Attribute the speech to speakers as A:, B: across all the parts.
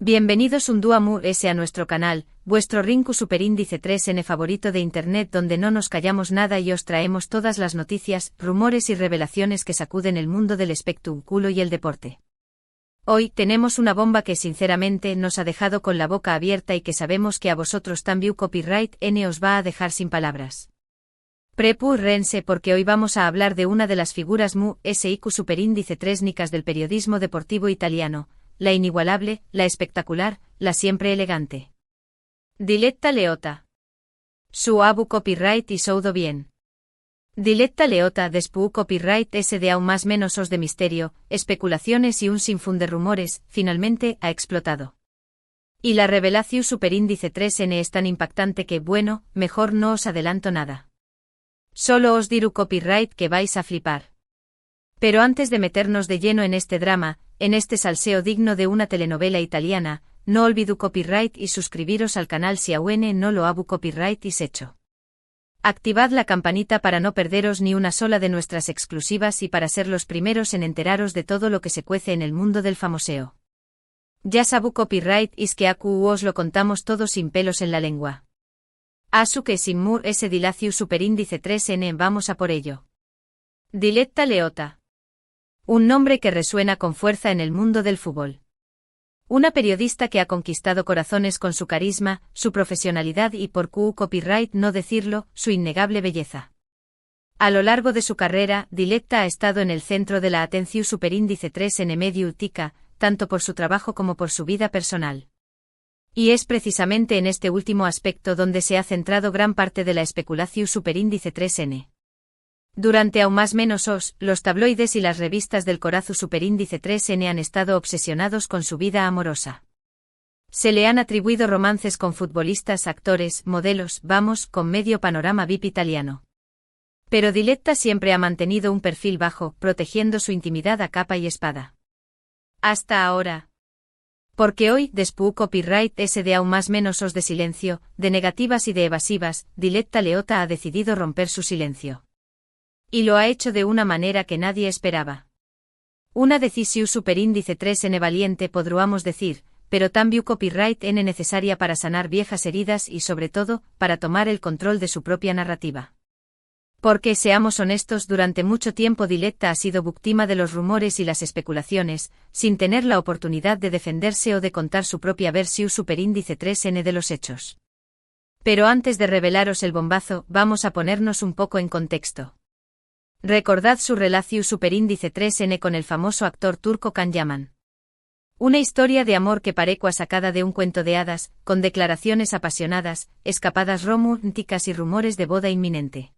A: Bienvenidos un día más a nuestro canal, vuestro Rinku Superíndice 3N favorito de internet, donde no nos callamos nada y os traemos todas las noticias, rumores y revelaciones que sacuden el mundo del espectáculo y el deporte. Hoy tenemos una bomba que sinceramente nos ha dejado con la boca abierta y que sabemos que a vosotros también Copyright N os va a dejar sin palabras. Prepúrense porque hoy vamos a hablar de una de las figuras SIQ Superíndice 3 del periodismo deportivo italiano, la inigualable, la espectacular, la siempre elegante. Diletta Leotta. Su abu copyright y soudo bien. Diletta Leotta despu copyright de aún más menos os de misterio, especulaciones y un sinfín de rumores, finalmente ha explotado. Y la revelación Superíndice 3N es tan impactante que, bueno, mejor no os adelanto nada. Solo os diré copyright que vais a flipar. Pero antes de meternos de lleno en este drama, en este salseo digno de una telenovela italiana, no olvidéis copyright y suscribiros al canal si aún no lo habu copyright y hecho. Activad la campanita para no perderos ni una sola de nuestras exclusivas y para ser los primeros en enteraros de todo lo que se cuece en el mundo del famoseo. Ya sabu copyright is que acu os lo contamos todo sin pelos en la lengua. Asu que sin ese dilacio Superíndice 3N vamos a por ello. Diletta Leotta. Un nombre que resuena con fuerza en el mundo del fútbol. Una periodista que ha conquistado corazones con su carisma, su profesionalidad y por copyright no decirlo, su innegable belleza. A lo largo de su carrera, Diletta ha estado en el centro de la atención Superíndice 3N medio utica, tanto por su trabajo como por su vida personal. Y es precisamente en este último aspecto donde se ha centrado gran parte de la especulación Superíndice 3N. Durante aún más menos los tabloides y las revistas del corazu Superíndice 3N han estado obsesionados con su vida amorosa. Se le han atribuido romances con futbolistas, actores, modelos, con medio panorama VIP italiano. Pero Diletta siempre ha mantenido un perfil bajo, protegiendo su intimidad a capa y espada. Hasta ahora. Porque hoy, despu copyright de aún más menos de silencio, de negativas y de evasivas, Diletta Leotta ha decidido romper su silencio. Y lo ha hecho de una manera que nadie esperaba. Una decisión Superíndice 3N valiente podríamos decir, pero también copyright N necesaria para sanar viejas heridas y sobre todo, para tomar el control de su propia narrativa. Porque seamos honestos, durante mucho tiempo Diletta ha sido víctima de los rumores y las especulaciones, sin tener la oportunidad de defenderse o de contar su propia versión Superíndice 3N de los hechos. Pero antes de revelaros el bombazo, vamos a ponernos un poco en contexto. Recordad su relación Superíndice 3N con el famoso actor turco Can Yaman. Una historia de amor que parecua sacada de un cuento de hadas, con declaraciones apasionadas, escapadas románticas y rumores de boda inminente.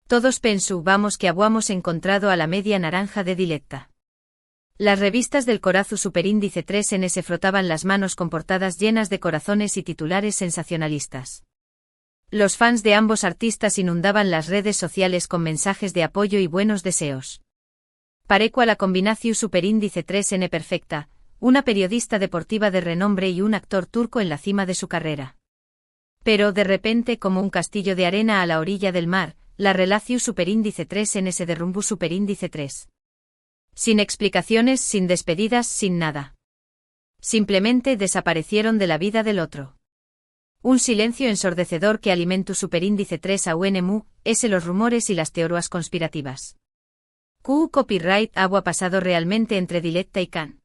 A: Todos pensábamos que habíamos encontrado a la media naranja de Diletta. Las revistas del corazu Superíndice 3N se frotaban las manos con portadas llenas de corazones y titulares sensacionalistas. Los fans de ambos artistas inundaban las redes sociales con mensajes de apoyo y buenos deseos. Parecua la combinación Superíndice 3N perfecta, una periodista deportiva de renombre y un actor turco en la cima de su carrera. Pero de repente, como un castillo de arena a la orilla del mar, la relación Superíndice 3N se derrumbó Superíndice 3. Sin explicaciones, sin despedidas, sin nada. Simplemente desaparecieron de la vida del otro. Un silencio ensordecedor que alimentó Superíndice 3 a UNMU, los rumores y las teorías conspirativas. Copyright ha pasado realmente entre Diletta y Can.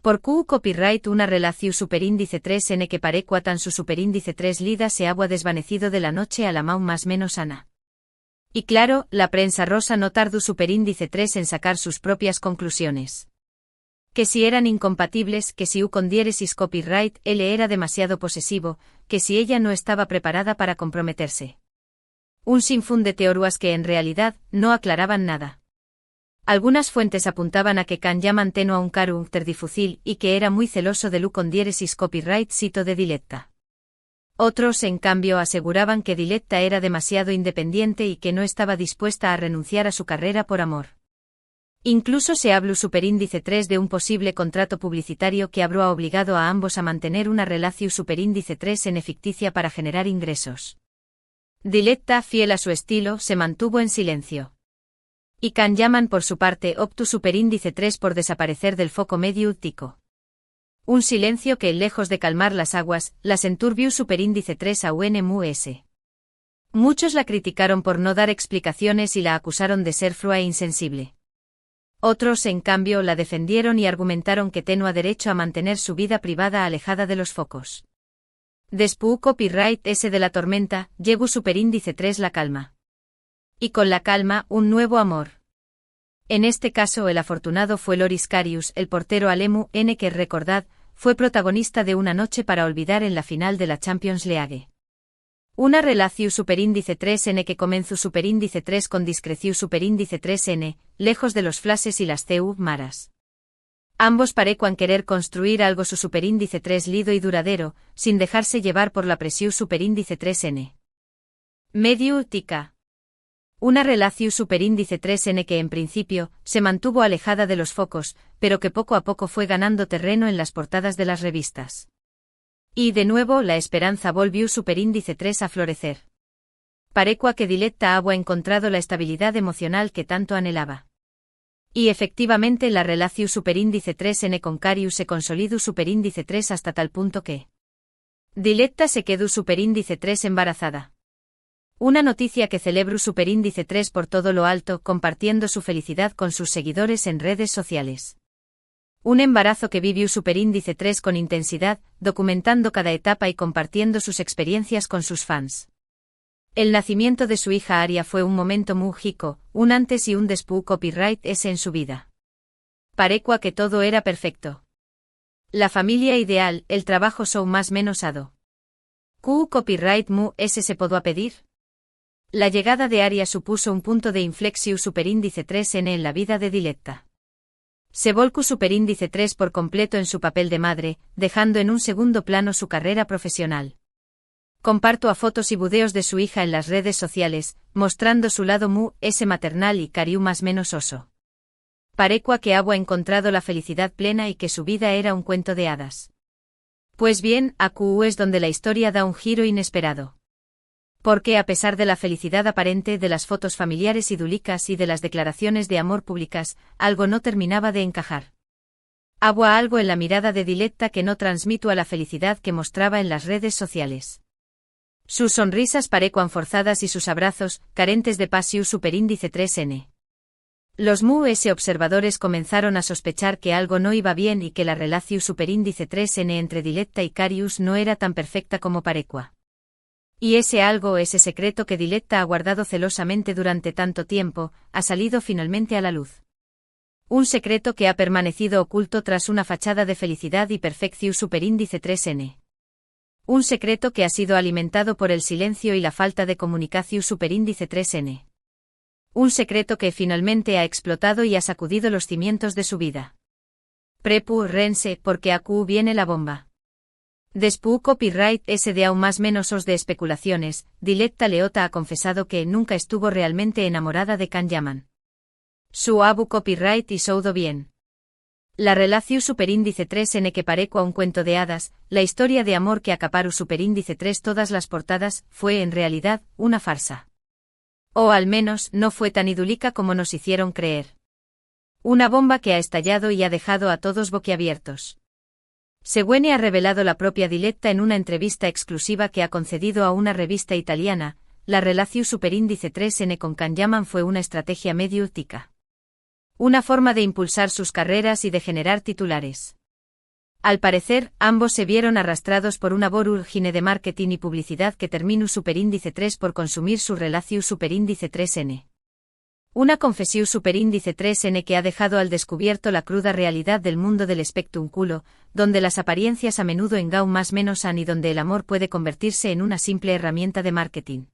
A: Por copyright una relación Superíndice 3N que parecua tan su Superíndice 3 lida se ha desvanecido de la noche a la más menos ana. Y claro, la prensa rosa no tardó Superíndice 3 en sacar sus propias conclusiones. Que si eran incompatibles, que si con diéresis copyright él era demasiado posesivo, que si ella no estaba preparada para comprometerse. Un sinfín de teorías que en realidad no aclaraban nada. Algunas fuentes apuntaban a que Can Yaman tenía un carácter difícil y que era muy celoso de lu con diéresis copyright cito de Diletta. Otros, en cambio, aseguraban que Diletta era demasiado independiente y que no estaba dispuesta a renunciar a su carrera por amor. Incluso se habló Superíndice 3 de un posible contrato publicitario que habría obligado a ambos a mantener una relación Superíndice 3N ficticia para generar ingresos. Diletta, fiel a su estilo, se mantuvo en silencio. Y Can Yaman por su parte optó Superíndice 3 por desaparecer del foco mediático. Un silencio que, lejos de calmar las aguas, las enturbió superíndice 3 a UNMUS. Muchos la criticaron por no dar explicaciones y la acusaron de ser frua e insensible. Otros, en cambio, la defendieron y argumentaron que tenía derecho a mantener su vida privada alejada de los focos. Después copyright S de la tormenta, llegó superíndice 3 la calma. Y con la calma, un nuevo amor. En este caso el afortunado fue Loris Karius, el portero alemu N que, recordad, fue protagonista de Una noche para olvidar en la final de la Champions League. Una relación superíndice 3N que comenzó superíndice 3 con discreción superíndice 3N, lejos de los flashes y las CU maras. Ambos parecuan querer construir algo su superíndice 3 lido y duradero, sin dejarse llevar por la presión superíndice 3N. Medio tica. Una relación superíndice 3N que en principio se mantuvo alejada de los focos, pero que poco a poco fue ganando terreno en las portadas de las revistas. Y de nuevo la esperanza volvió superíndice 3 a florecer. Parecua que Diletta ha encontrado la estabilidad emocional que tanto anhelaba. Y efectivamente la relación superíndice 3N con Karius se consolidó superíndice 3 hasta tal punto que Diletta se quedó superíndice 3 embarazada. Una noticia que celebro superíndice 3 por todo lo alto, compartiendo su felicidad con sus seguidores en redes sociales. Un embarazo que vivió superíndice 3 con intensidad, documentando cada etapa y compartiendo sus experiencias con sus fans. El nacimiento de su hija Aria fue un momento mágico, un antes y un después copyright S en su vida. Parecua que todo era perfecto. La familia ideal, el trabajo son más menos ado. Q copyright mu S se podó pedir. La llegada de Aria supuso un punto de inflexión superíndice 3N en la vida de Diletta. Se volcó superíndice 3 por completo en su papel de madre, dejando en un segundo plano su carrera profesional. Comparto a fotos y videos de su hija en las redes sociales, mostrando su lado mu S maternal y cariu más menos oso. Parecua que ha encontrado la felicidad plena y que su vida era un cuento de hadas. Pues bien, AQ es donde la historia da un giro inesperado. Porque a pesar de la felicidad aparente de las fotos familiares idílicas y de las declaraciones de amor públicas, algo no terminaba de encajar. Había algo en la mirada de Diletta que no transmito a la felicidad que mostraba en las redes sociales. Sus sonrisas parecuan forzadas y sus abrazos, carentes de pasión superíndice 3N. Los MUS observadores comenzaron a sospechar que algo no iba bien y que la relación superíndice 3N entre Diletta y Karius no era tan perfecta como parecua. Y ese algo, ese secreto que Diletta ha guardado celosamente durante tanto tiempo, ha salido finalmente a la luz. Un secreto que ha permanecido oculto tras una fachada de felicidad y perfección superíndice 3N. Un secreto que ha sido alimentado por el silencio y la falta de comunicación superíndice 3N. Un secreto que finalmente ha explotado y ha sacudido los cimientos de su vida. Prepúrense, porque AQ viene la bomba. Después copyright S de aún más menos os de especulaciones, Diletta Leotta ha confesado que nunca estuvo realmente enamorada de Can Yaman. Su abu copyright y soudo bien. La relación superíndice 3N que parecua un cuento de hadas, la historia de amor que acaparó superíndice 3 todas las portadas, fue en realidad una farsa. O al menos no fue tan idílica como nos hicieron creer. Una bomba que ha estallado y ha dejado a todos boquiabiertos. Según ha revelado la propia Diletta en una entrevista exclusiva que ha concedido a una revista italiana, la relación superíndice 3N con Can Yaman fue una estrategia mediática. Una forma de impulsar sus carreras y de generar titulares. Al parecer, ambos se vieron arrastrados por una urgine de marketing y publicidad que terminó superíndice 3 por consumir su relación superíndice 3N. Una confesión superíndice 3N que ha dejado al descubierto la cruda realidad del mundo del espectáculo, donde las apariencias a menudo engañan más menos y donde el amor puede convertirse en una simple herramienta de marketing.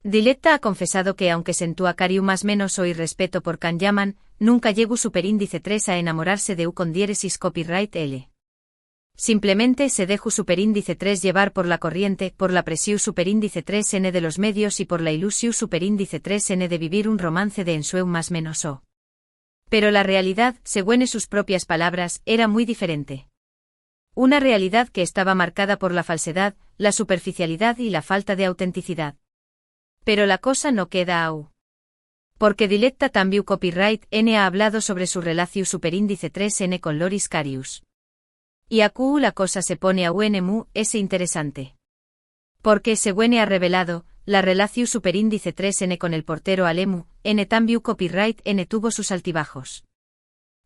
A: Diletta ha confesado que aunque sentó a cariu más menos o irrespeto por Can Yaman, nunca llegó superíndice 3 a enamorarse de con diéresis copyright L. Simplemente se dejó superíndice 3 llevar por la corriente, por la presión superíndice 3N de los medios y por la ilusión superíndice 3N de vivir un romance de ensueu más menos o. Pero la realidad, según sus propias palabras, era muy diferente. Una realidad que estaba marcada por la falsedad, la superficialidad y la falta de autenticidad. Pero la cosa no queda aún. Porque Diletta también copyright N ha hablado sobre su relación superíndice 3N con Loris Karius. Y aquí la cosa se pone aún es interesante. Porque según ha revelado, la relación superíndice 3N con el portero Alemu, N también copyright N tuvo sus altibajos.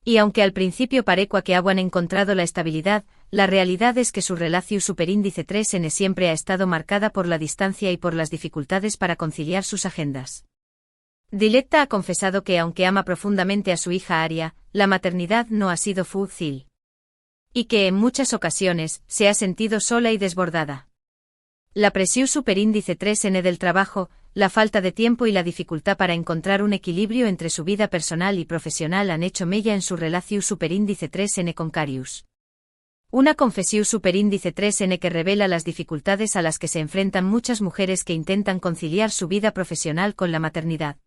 A: Y aunque al principio parecua que han encontrado la estabilidad, la realidad es que su relación superíndice 3N siempre ha estado marcada por la distancia y por las dificultades para conciliar sus agendas. Diletta ha confesado que aunque ama profundamente a su hija Aria, la maternidad no ha sido fácil. Y que en muchas ocasiones se ha sentido sola y desbordada. La presión superíndice 3N del trabajo, la falta de tiempo y la dificultad para encontrar un equilibrio entre su vida personal y profesional han hecho mella en su relación superíndice 3N con Carius. Una confesión superíndice 3N que revela las dificultades a las que se enfrentan muchas mujeres que intentan conciliar su vida profesional con la maternidad.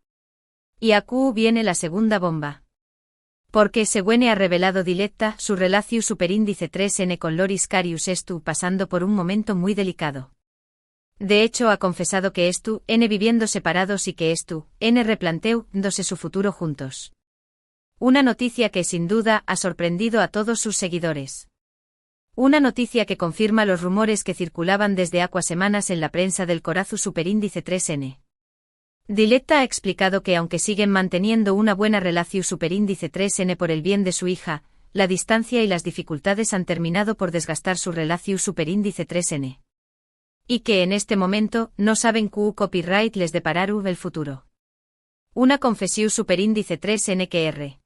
A: Y aquí viene la segunda bomba. Porque según ha revelado Diletta, su relación superíndice 3N con Loris Carius estuvo pasando por un momento muy delicado. De hecho ha confesado que N viviendo separados y que N replanteándose su futuro juntos. Una noticia que sin duda ha sorprendido a todos sus seguidores. Una noticia que confirma los rumores que circulaban desde semanas en la prensa del corazu superíndice 3N. Diletta ha explicado que aunque siguen manteniendo una buena relación superíndice 3N por el bien de su hija, la distancia y las dificultades han terminado por desgastar su relación superíndice 3N. Y que en este momento no saben qué copyright les deparará el futuro. Una confesión superíndice 3N que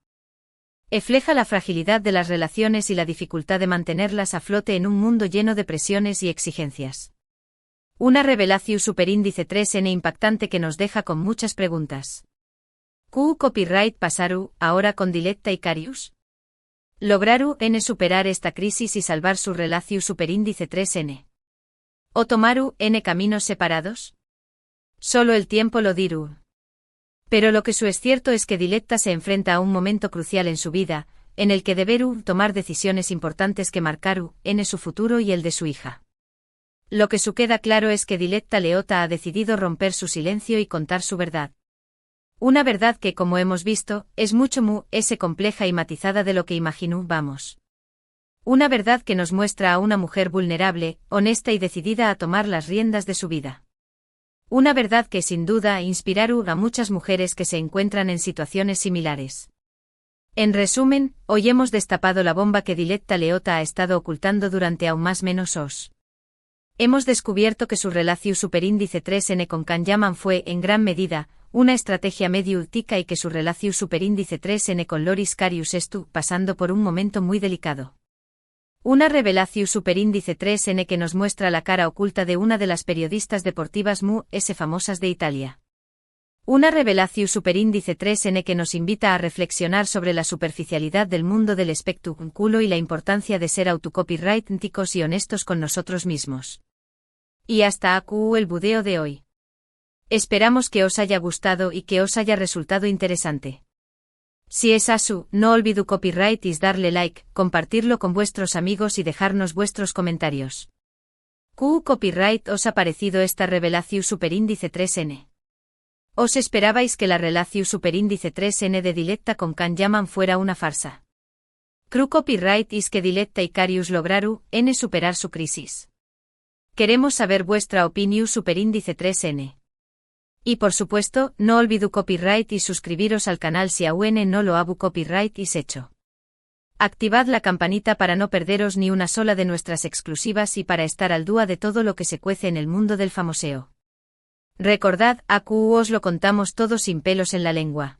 A: refleja la fragilidad de las relaciones y la dificultad de mantenerlas a flote en un mundo lleno de presiones y exigencias. Una revelación superíndice 3N impactante que nos deja con muchas preguntas. ¿Qué copyright pasaru ahora con Diletta y Carius? ¿Lograru N superar esta crisis y salvar su relación superíndice 3N? ¿O tomaru N caminos separados? Solo el tiempo lo dirá. Pero lo que es cierto es que Diletta se enfrenta a un momento crucial en su vida, en el que deberá tomar decisiones importantes que marcaru N su futuro y el de su hija. Lo que queda claro es que Diletta Leotta ha decidido romper su silencio y contar su verdad. Una verdad que, como hemos visto, es mucho más compleja y matizada de lo que imaginábamos. Una verdad que nos muestra a una mujer vulnerable, honesta y decidida a tomar las riendas de su vida. Una verdad que sin duda inspirará a muchas mujeres que se encuentran en situaciones similares. En resumen, hoy hemos destapado la bomba que Diletta Leotta ha estado ocultando durante aún más menos os. Hemos descubierto que su relación superíndice 3N con Kanyaman fue, en gran medida, una estrategia medio útica y que su relación superíndice 3N con Loris Carius estuvo pasando por un momento muy delicado. Una revelación superíndice 3N que nos muestra la cara oculta de una de las periodistas deportivas famosas de Italia. Una revelación superíndice 3N que nos invita a reflexionar sobre la superficialidad del mundo del espectáculo y la importancia de ser autocopyrighticos y honestos con nosotros mismos. Y hasta aquí el video de hoy. Esperamos que os haya gustado y que os haya resultado interesante. Si es así, no olvidéis copyright y darle like, compartirlo con vuestros amigos y dejarnos vuestros comentarios. ¿Qué copyright os ha parecido esta revelación superíndice 3N? ¿Os esperabais que la relación superíndice 3N de Diletta con Kanyaman fuera una farsa? ¿Qué copyright es que Diletta y Carius lograron N superar su crisis? Queremos saber vuestra opinión superíndice 3N. Y por supuesto, no olvidéis copyright y suscribiros al canal si aún no lo habu copyright is hecho. Activad la campanita para no perderos ni una sola de nuestras exclusivas y para estar al día de todo lo que se cuece en el mundo del famoseo. Recordad, aquí os lo contamos todo sin pelos en la lengua.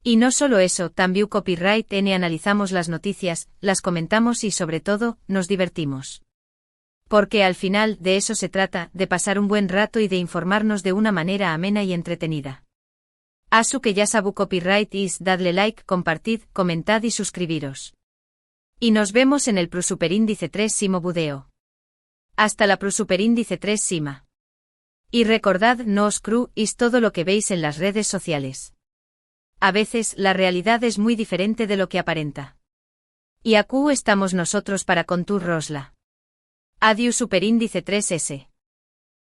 A: Y no solo eso, también copyright N analizamos las noticias, las comentamos y sobre todo, nos divertimos. Porque al final de eso se trata, de pasar un buen rato y de informarnos de una manera amena y entretenida. Asu que ya sabu copyright is, dadle like, compartid, comentad y suscribiros. Y nos vemos en el Superíndice 3 Simo Budeo. Hasta la Superíndice 3 Sima. Y recordad, no os is todo lo que veis en las redes sociales. A veces la realidad es muy diferente de lo que aparenta. Y aquí estamos nosotros para conturrosla. Adiós Superíndice 3S.